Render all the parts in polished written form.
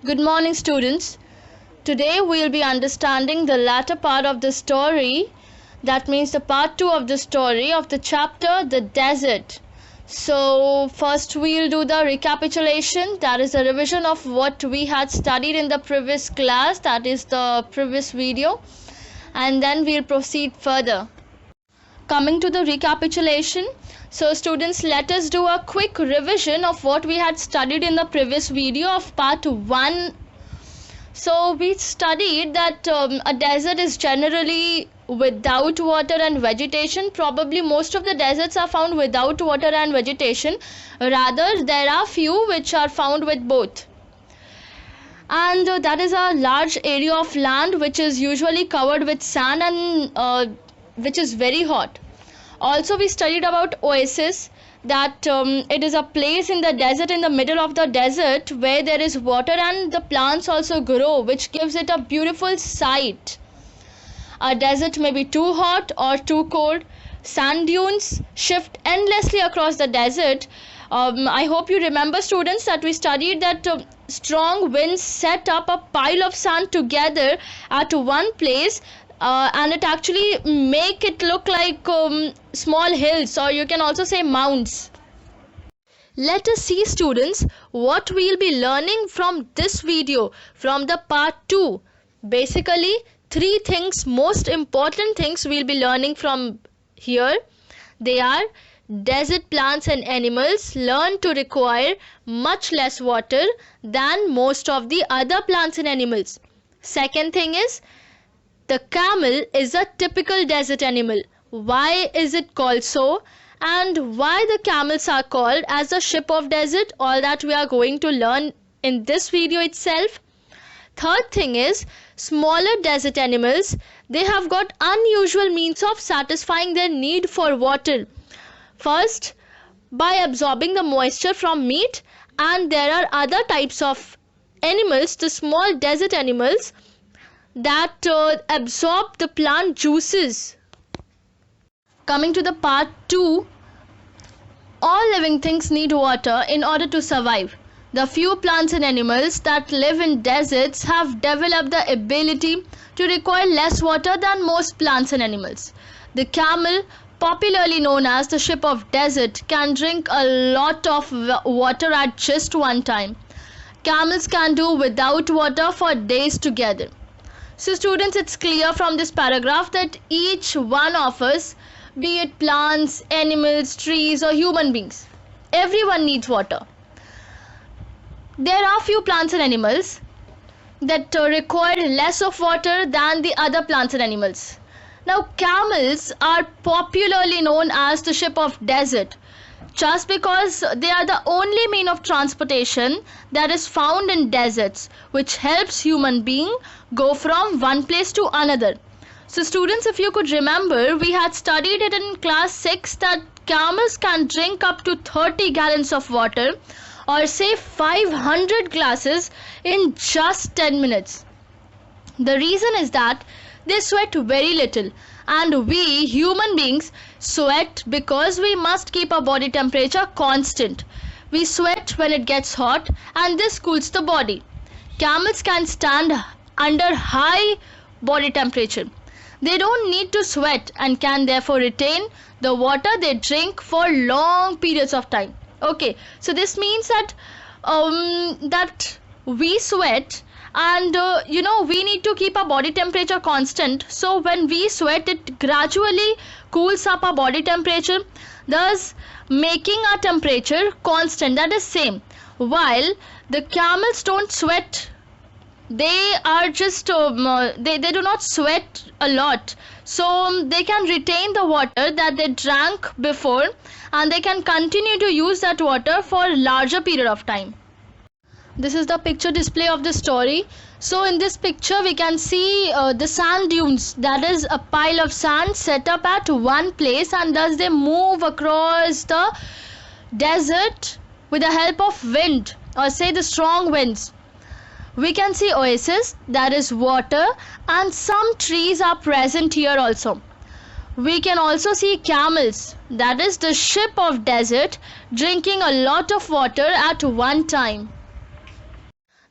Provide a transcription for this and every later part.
Good morning, students. Today we will be understanding the latter part of the story, that means the part 2 of the story of the chapter The Desert. So first we will do the recapitulation, that is a revision of what we had studied in the previous class, that is the previous video, and then we will proceed further. Coming to the recapitulation, so students, let us do a quick revision of what we had studied in the previous video of part 1. So we studied that a desert is generally without water and vegetation. Probably most of the deserts are found without water and vegetation. Rather, there are few which are found with both. And that is a large area of land which is usually covered with sand and which is very hot. Also we studied about oasis, that it is a place in the desert, in the middle of the desert, where there is water and the plants also grow, which gives it a beautiful sight. A desert may be too hot or too cold. Sand dunes shift endlessly across the desert. I hope you remember, students, that we studied that strong winds set up a pile of sand together at one place, and it actually make it look like small hills, or you can also say mounds. Let us see, students, what we will be learning from this video, from the part 2. Basically, three things, most important things we will be learning from here. They are: desert plants and animals learn to require much less water than most of the other plants and animals. Second thing is, the camel is a typical desert animal. Why is it called so? And why the camels are called as the ship of desert? All that we are going to learn in this video itself. Third thing is, smaller desert animals, they have got unusual means of satisfying their need for water. First, by absorbing the moisture from meat, and there are other types of animals, the small desert animals, that absorb the plant juices. Coming to the part 2, all living things need water in order to survive. The few plants and animals that live in deserts have developed the ability to require less water than most plants and animals. The camel, popularly known as the ship of desert, can drink a lot of water at just one time. Camels can do without water for days together. So students, it's clear from this paragraph that each one of us, be it plants, animals, trees or human beings, everyone needs water. There are few plants and animals that require less of water than the other plants and animals. Now camels are popularly known as the ship of desert, just because they are the only mean of transportation that is found in deserts, which helps human being go from one place to another. So students, if you could remember, we had studied it in class 6 that camels can drink up to 30 gallons of water, or say 500 glasses, in just 10 minutes. The reason is that they sweat very little, and we human beings sweat because we must keep our body temperature constant. We sweat when it gets hot, and this cools the body. Camels can stand under high body temperature. They don't need to sweat and can therefore retain the water they drink for long periods of time. Okay, so this means that that we sweat, and we need to keep our body temperature constant. So when we sweat, it gradually cools up our body temperature, thus making our temperature constant, that is same. While the camels don't sweat, they are just they do not sweat a lot, so they can retain the water that they drank before, and they can continue to use that water for a larger period of time. This is the picture display of the story. So in this picture we can see the sand dunes, that is a pile of sand set up at one place, and thus they move across the desert with the help of wind, or say the strong winds. We can see oasis, that is water, and some trees are present here also. We can also see camels, that is the ship of desert, drinking a lot of water at one time.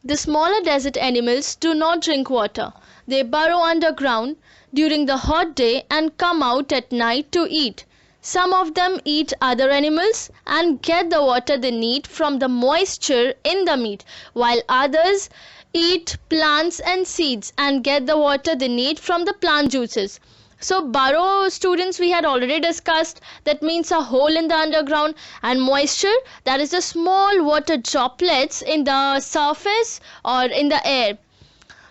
The smaller desert animals do not drink water. They burrow underground during the hot day and come out at night to eat. Some of them eat other animals and get the water they need from the moisture in the meat, while others eat plants and seeds and get the water they need from the plant juices. So burrow, students, we had already discussed, that means a hole in the underground, and moisture, that is the small water droplets in the surface or in the air.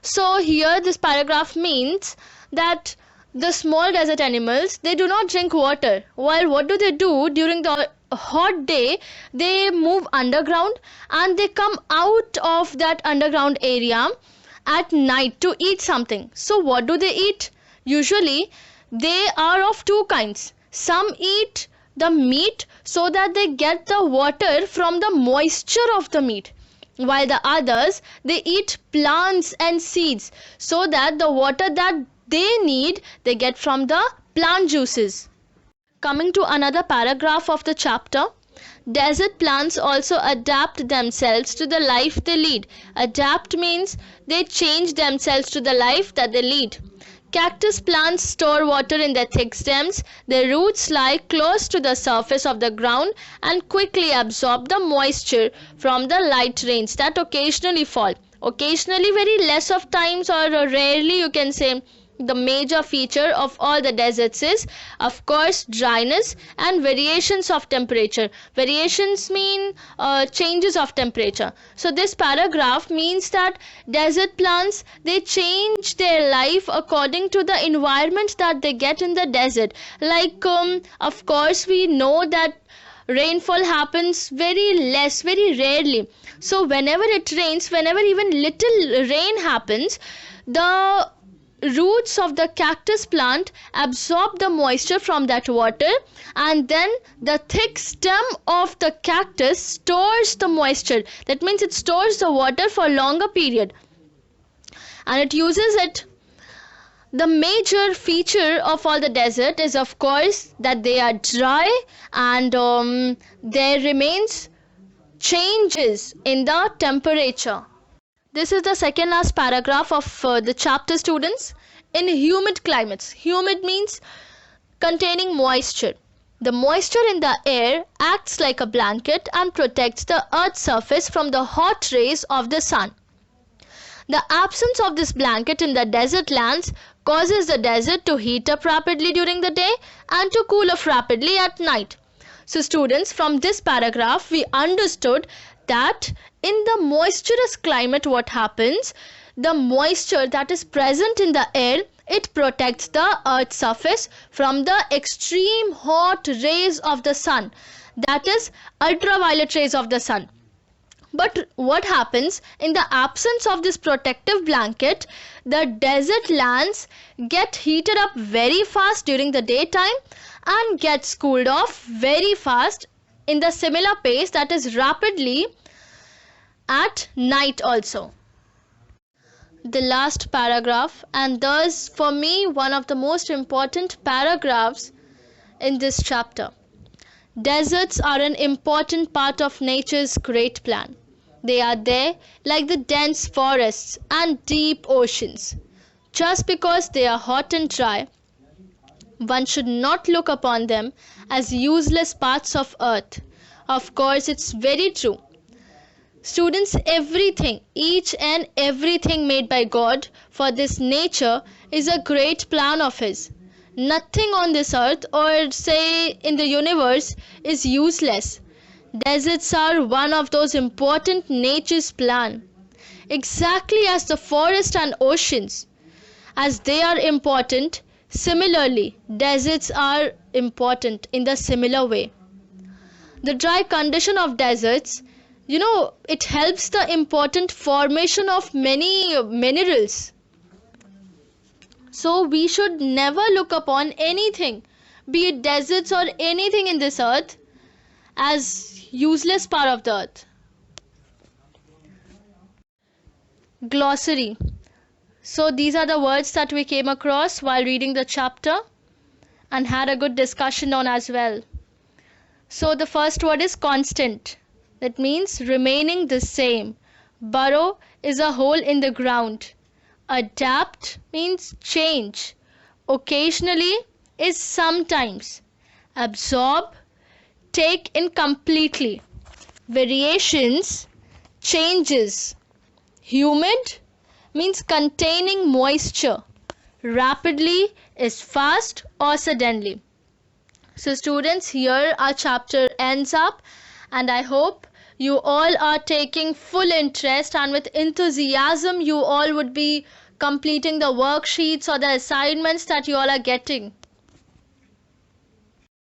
So here this paragraph means that the small desert animals, they do not drink water. While what do they do during the hot day? They move underground and they come out of that underground area at night to eat something. So what do they eat? Usually they are of two kinds. Some eat the meat so that they get the water from the moisture of the meat, while the others, they eat plants and seeds so that the water that they need, they get from the plant juices. Coming to another paragraph of the chapter, desert plants also adapt themselves to the life they lead. Adapt means they change themselves to the life that they lead. Cactus plants store water in their thick stems. Their roots lie close to the surface of the ground and quickly absorb the moisture from the light rains that occasionally fall. Occasionally, very less of times, or rarely, you can say. The major feature of all the deserts is, of course, dryness and variations of temperature. Variations mean changes of temperature. So this paragraph means that desert plants, they change their life according to the environment that they get in the desert. Like, of course, we know that rainfall happens very less, very rarely. So whenever it rains, whenever even little rain happens, the roots of the cactus plant absorb the moisture from that water, and then the thick stem of the cactus stores the moisture. That means it stores the water for a longer period and it uses it. The major feature of all the desert is, of course, that they are dry and there remains changes in the temperature. This is the second last paragraph of the chapter, students. In humid climates, humid means containing moisture. The moisture in the air acts like a blanket and protects the earth's surface from the hot rays of the sun. The absence of this blanket in the desert lands causes the desert to heat up rapidly during the day and to cool off rapidly at night. So students, from this paragraph we understood that in the moisturous climate, what happens, the moisture that is present in the air, it protects the earth's surface from the extreme hot rays of the sun, that is ultraviolet rays of the sun. But what happens in the absence of this protective blanket, the desert lands get heated up very fast during the daytime and gets cooled off very fast in the similar pace, that is rapidly, at night also. The last paragraph, and thus for me one of the most important paragraphs in this chapter. Deserts are an important part of nature's great plan. They are there like the dense forests and deep oceans. Just because they are hot and dry, one should not look upon them as useless parts of earth. Of course, it's very true. Students, everything, each and everything made by God for this nature is a great plan of His. Nothing on this earth or say in the universe is useless. Deserts are one of those important nature's plan. Exactly as the forest and oceans, as they are important, similarly deserts are important in the similar way. The dry condition of deserts, it helps the important formation of many minerals. So we should never look upon anything, be it deserts or anything in this earth, as useless part of the earth. Glossary. So these are the words that we came across while reading the chapter and had a good discussion on as well. So the first word is constant. That means remaining the same. Burrow is a hole in the ground. Adapt means change. Occasionally is sometimes. Absorb, take in completely. Variations, changes. Humid means containing moisture. Rapidly is fast or suddenly. So students, here our chapter ends up, and I hope you all are taking full interest and with enthusiasm you all would be completing the worksheets or the assignments that you all are getting.